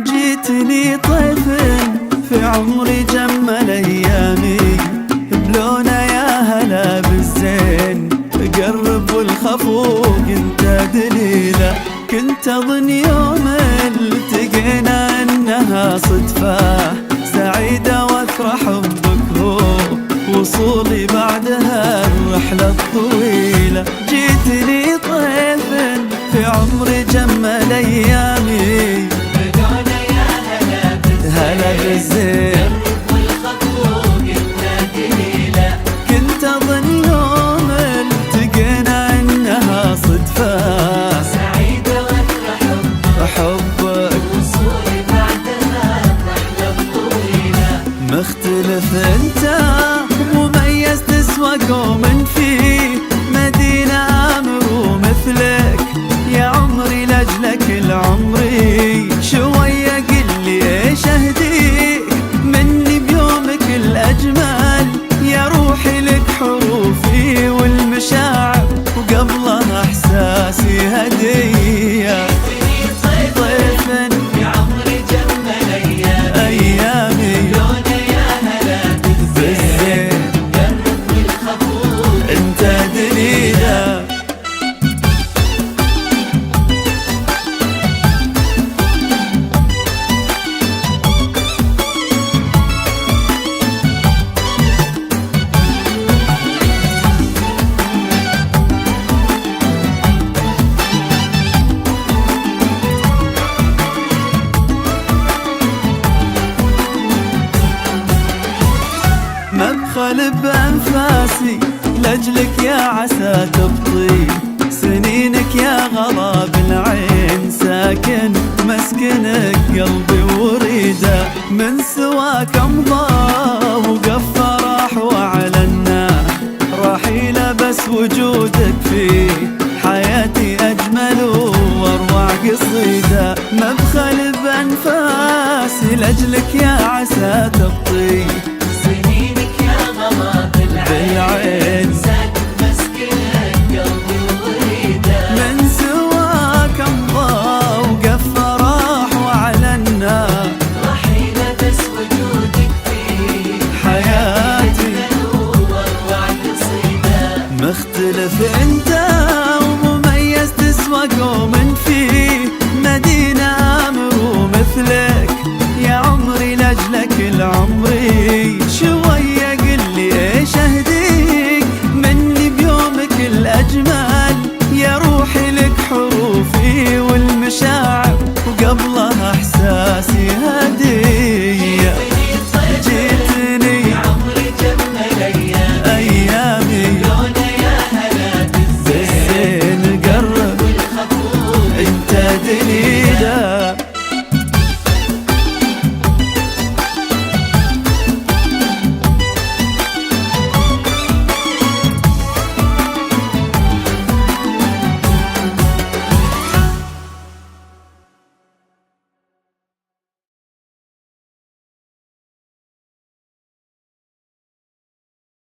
جيتني طيف في عمري جمل ايامي بلونه يا هلا بالزين قرب والخفوق انت دليله. كنت اظن يوم التقينا انها صدفه سعيده وافرح بك هو وصولي بعدها الرحله الطويله. جيتني طيف في عمري جمل ايامي هلا بالزين والخطوق التدليلة. كنت اظن يوم التقينا انها صدفة سعيدة وافرح حبك وصولي بعدها الرحلة الطويلة. مختلف انت مميز تسوى قوم فيه مدينة امر ومثلك يا عمري لاجلك العمري شوية قل لي ايش اهديك مني بيومك الاجمل يا روحي لك حروفي والمشاعر وقبلها احساسي هدية. طيف يا عمري جمل ايامي لونه يا هلا بالزين قرب والخطوق انت دليله. مبخل بأنفاسي لأجلك يا عسى تبطي سنينك يا غراب العين ساكن مسكنك قلبي وريده. من سواك أمضى وقف فرح وعلنا رحيله بس وجودك في حياتي أجمل وأروع قصيدة. مبخل بأنفاسي لأجلك يا عسى تبطي سنينك يا غراب بالعين ساكن مسكنك قلبي وريده. من سواك امضى وقف فرح وعلنا رحيلة بس وجودك في حياتي واروع قصيدة. مختلف انت ومميز تسوى قوم فيه مدينة امر ومثلك يا عمري لاجلك العمري شو